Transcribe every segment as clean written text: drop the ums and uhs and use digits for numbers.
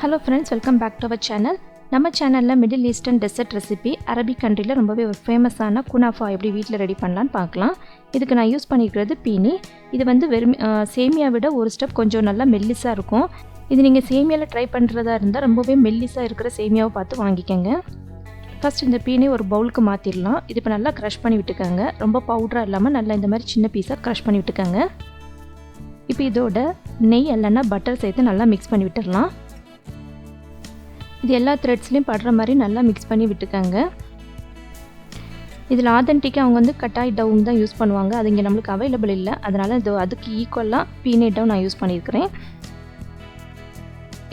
Hello friends, welcome back to our channel. நம்ம சேனல்ல middle eastern dessert recipe Arabic கண்ட்ரில ரொம்பவே ஒரு ஃபேமஸான குனாஃபா எப்படி வீட்ல ரெடி பண்ணலாம்னு பார்க்கலாம். இதுக்கு நான் யூஸ் பண்ணிக்கிறது பீனி. இது வந்து வெறும் சேமியா விட ஒரு ஸ்டெப் கொஞ்சம் நல்லா மெல்லிசா இருக்கும். இது நீங்க சேமியால ட்ரை பண்றதா இருந்தா ரொம்பவே மெல்லிசா இருக்கிற சேமியாவை பார்த்து வாங்கிக்கங்க. ஃபர்ஸ்ட் இந்த பீனி ஒரு பவுலுக்கு மாத்திரலாம். இது இப்ப நல்லா கிரஷ் பண்ணி விட்டுக்கங்க. ரொம்ப பவுடரா இல்லாம நல்லா இந்த மாதிரி சின்ன பீஸா கிரஷ் பண்ணி விட்டுக்கங்க. இப்போ இதோட நெய் இல்லைன்னா பட்டர் சேர்த்து நல்லா மிக்ஸ் பண்ணி விட்டுறலாம். இது எல்லா த்ரெட்ஸ்லையும் படுற மாதிரி நல்லா மிக்ஸ் பண்ணி விட்டுக்கங்க. இதில் ஆத்தென்டிக்காக அவங்க வந்து கட்டாய் டவுன் தான் யூஸ் பண்ணுவாங்க. அது இங்கே நம்மளுக்கு அவைலபிள் இல்லை. அதனால் இது அதுக்கு ஈக்குவலாக பீனட் டவுன் நான் யூஸ் பண்ணியிருக்கிறேன்.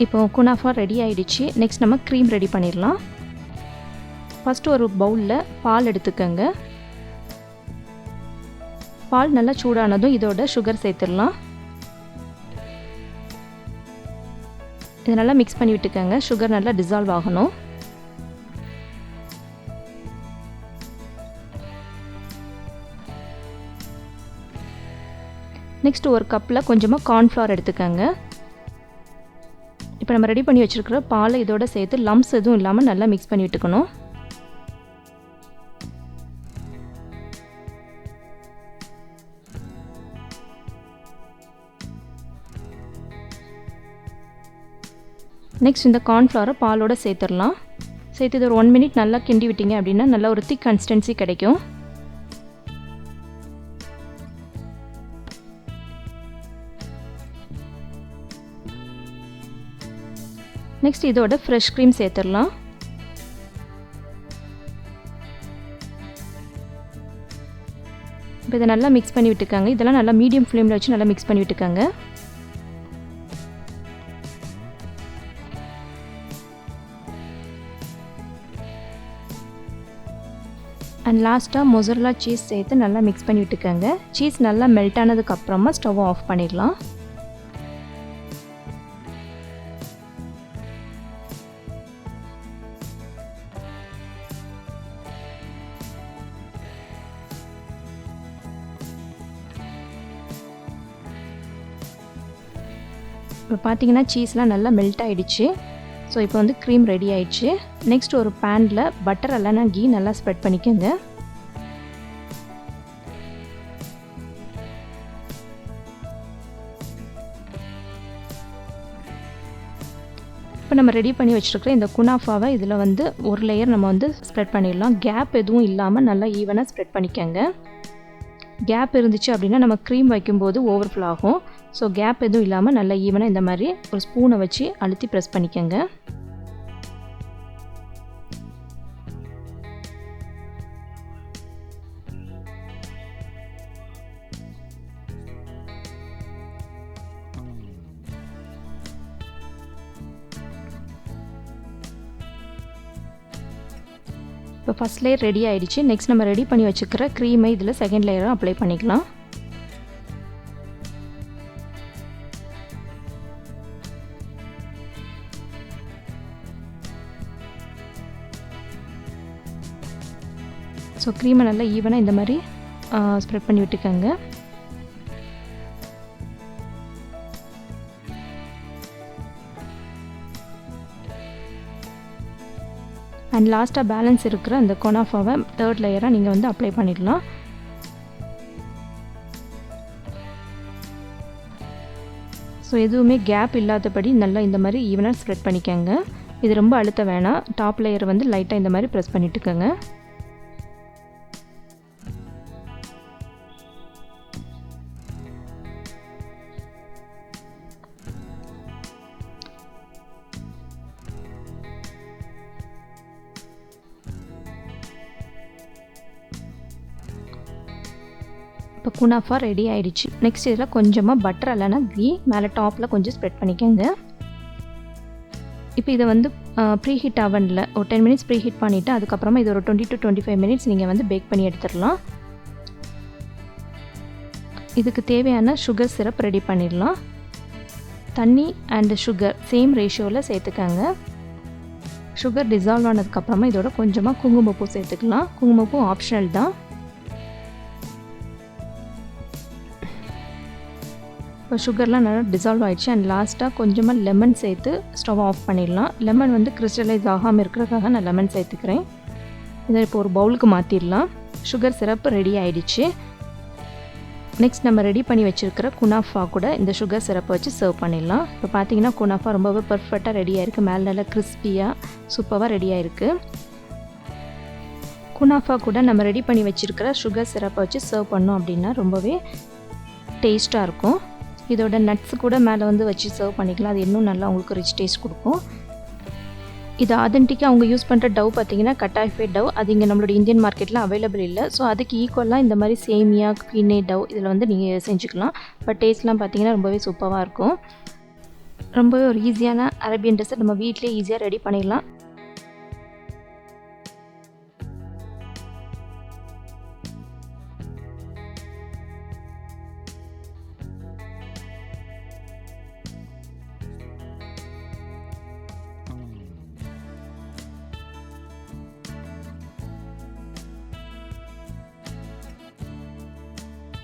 இப்போ குனாஃபா ரெடி ஆகிடுச்சு. நெக்ஸ்ட் நம்ம க்ரீம் ரெடி பண்ணிடலாம். ஃபஸ்ட்டு ஒரு பவுலில் பால் எடுத்துக்கங்க. பால் நல்லா சூடானதும் இதோட சுகர் சேர்த்துடலாம். இது நல்லா மிக்ஸ் பண்ணி விட்டுக்கங்க. சுகர் நல்லா டிசால்வ் ஆகணும். நெக்ஸ்ட் ஒரு கப்பில் கொஞ்சமாக கார்ன்ஃப்ளவர் எடுத்துக்கங்க. இப்போ நம்ம ரெடி பண்ணி வச்சுருக்கிற பாலை இதோட சேர்த்து லம்ப்ஸ் எதுவும் இல்லாமல் நல்லா மிக்ஸ் பண்ணி விட்டுக்கணும். நெக்ஸ்ட் இந்த கார்ன்ஃப்ளவரை பாலோட சேர்த்துடலாம். சேர்த்து இது ஒரு 1 மினிட் நல்லா கிண்டி விட்டீங்க அப்படின்னா நல்லா ஒரு திக் கன்சிஸ்டன்சி கிடைக்கும். நெக்ஸ்ட் இதோட ஃப்ரெஷ் க்ரீம் சேர்த்துடலாம். இப்போ இதை நல்லா மிக்ஸ் பண்ணி விட்டுக்கங்க. இதெல்லாம் நல்லா மீடியம் ஃப்ளேமில் வச்சு நல்லா மிக்ஸ் பண்ணி விட்டுக்கங்க. அண்ட் லாஸ்ட்டாக மொசரல்லா சீஸ் சேர்த்து நல்லா மிக்ஸ் பண்ணி விட்டுக்கங்க. சீஸ் நல்லா மெல்ட் ஆனதுக்கப்புறமா ஸ்டவ் ஆஃப் பண்ணிடலாம். இப்போ பார்த்தீங்கன்னா சீஸ்லாம் நல்லா மெல்ட் ஆகிடுச்சு. ஸோ இப்போ வந்து க்ரீம் ரெடி ஆயிடுச்சு. நெக்ஸ்ட் ஒரு பேனில் பட்டர் இல்லைன்னா கீ நல்லா ஸ்ப்ரெட் பண்ணிக்கோங்க. இப்போ நம்ம ரெடி பண்ணி வச்சுருக்கிற இந்த குனாஃபாவை இதில் வந்து ஒரு லேயர் நம்ம வந்து ஸ்ப்ரெட் பண்ணிடலாம். கேப் எதுவும் இல்லாமல் நல்லா ஈவனாக ஸ்ப்ரெட் பண்ணிக்கோங்க. கேப் இருந்துச்சு அப்படின்னா நம்ம க்ரீம் வைக்கும்போது ஓவர்ஃப்ளோ ஆகும். ஸோ கேப் எதுவும் இல்லாமல் நல்லா ஈவனாக இந்த மாதிரி ஒரு ஸ்பூனை வச்சு அழுத்தி ப்ரெஸ் பண்ணிக்கோங்க. இப்போ ஃபஸ்ட் லேயர் ரெடி ஆகிடுச்சு. நெக்ஸ்ட் நம்ம ரெடி பண்ணி வச்சுக்கிற க்ரீமை இதில் செகண்ட் லேயராக அப்ளை பண்ணிக்கலாம். ஸோ க்ரீமை நல்லா ஈவனாக இந்த மாதிரி ஸ்ப்ரெட் பண்ணி விட்டுக்கோங்க. அண்ட் லாஸ்ட்டாக பேலன்ஸ் இருக்கிற அந்த குனாஃபாவை தேர்ட் லேயராக நீங்கள் வந்து அப்ளை பண்ணிடலாம். ஸோ எதுவுமே கேப் இல்லாதபடி நல்லா இந்த மாதிரி ஈவனாக ஸ்ப்ரெட் பண்ணிக்கோங்க. இது ரொம்ப அழுத்த வேணாம். டாப் லேயர் வந்து லைட்டாக இந்த மாதிரி ப்ரெஸ் பண்ணிட்டுக்கோங்க. இப்போ குனாஃபா ரெடி ஆகிடுச்சு. நெக்ஸ்ட் இதில் கொஞ்சமாக பட்டர் இல்லைன்னா கீ மேலே டாப்பில் கொஞ்சம் ஸ்ப்ரெட் பண்ணிக்கோங்க. இப்போ இதை வந்து ப்ரீஹீட் அவனில் ஒரு 10 மினிட்ஸ் ப்ரீஹீட் பண்ணிவிட்டு அதுக்கப்புறமா இது ஒரு 20 to 25 மினிட்ஸ் நீங்கள் வந்து பேக் பண்ணி எடுத்துடலாம். இதுக்கு தேவையான சுகர் சிரப் ரெடி பண்ணிடலாம். தண்ணி அண்டு சுகர் சேம் ரேஷியோவில் சேர்த்துக்கங்க. சுகர் டிசால்வ் ஆனதுக்கப்புறமா இதோட கொஞ்சமாக குங்குமப்பூ சேர்த்துக்கலாம். குங்குமப்பூ ஆப்ஷனல் தான். இப்போ இப்போ சுகர்லாம் நல்லா டிசால்வ் ஆகிடுச்சு. அண்ட் லாஸ்ட்டாக கொஞ்சமாக லெமன் சேர்த்து ஸ்டவ் ஆஃப் பண்ணிடலாம். லெமன் வந்து கிறிஸ்டலைஸ் ஆகாமல் இருக்கிறதுக்காக நான் லெமன் சேர்த்துக்கிறேன். இதை இப்போ ஒரு பவுலுக்கு மாற்றிடலாம். சுகர் சிரப்பு ரெடி ஆகிடுச்சு. நெக்ஸ்ட் நம்ம ரெடி பண்ணி வச்சுருக்கிற குனாஃபா கூட இந்த சுகர் சிரப்பை வச்சு சர்வ் பண்ணிடலாம். இப்போ பார்த்தீங்கன்னா குனாஃபா ரொம்பவே பர்ஃபெக்டாக ரெடியாக இருக்குது. மேலே நல்லா கிறிஸ்பியாக சூப்பராக ரெடியாக இருக்குது. குனாஃபா கூட நம்ம ரெடி பண்ணி வச்சுருக்கிற சுகர் சிரப்பை வச்சு சர்வ் பண்ணோம் அப்படின்னா ரொம்பவே டேஸ்ட்டாக இருக்கும். இதோட நட்ஸ் கூட மேலே வந்து வச்சு சர்வ் பண்ணிக்கலாம். அது இன்னும் நல்லா உங்களுக்கு ரிச் டேஸ்ட் கொடுக்கும். இது ஆத்தென்டிக்காக அவங்க யூஸ் பண்ணுற டவ் பார்த்தீங்கன்னா கட்டாய்ஃபை டவ். அது இங்கே நம்மளோட இந்தியன் மார்க்கெட்டில் அவைலபிள் இல்லை. ஸோ அதுக்கு ஈக்குவலாக இந்த மாதிரி சேமியா பீனே டவ் இதில் வந்து நீங்கள் செஞ்சுக்கலாம். பட் டேஸ்ட்லாம் பார்த்தீங்கன்னா ரொம்பவே சூப்பராக இருக்கும். ரொம்பவே ஒரு ஈஸியான அரேபியன் டெசர்ட் நம்ம வீட்டிலே ஈஸியாக ரெடி பண்ணிடலாம்.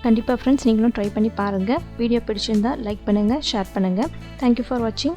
கண்டிப்பாக ஃப்ரெண்ட்ஸ் நீங்களும் ட்ரை பண்ணி பாருங்கள். வீடியோ பிடிச்சிருந்தால் லைக் பண்ணுங்கள், ஷேர் பண்ணுங்கள். தேங்க்யூ ஃபார் வாட்சிங்.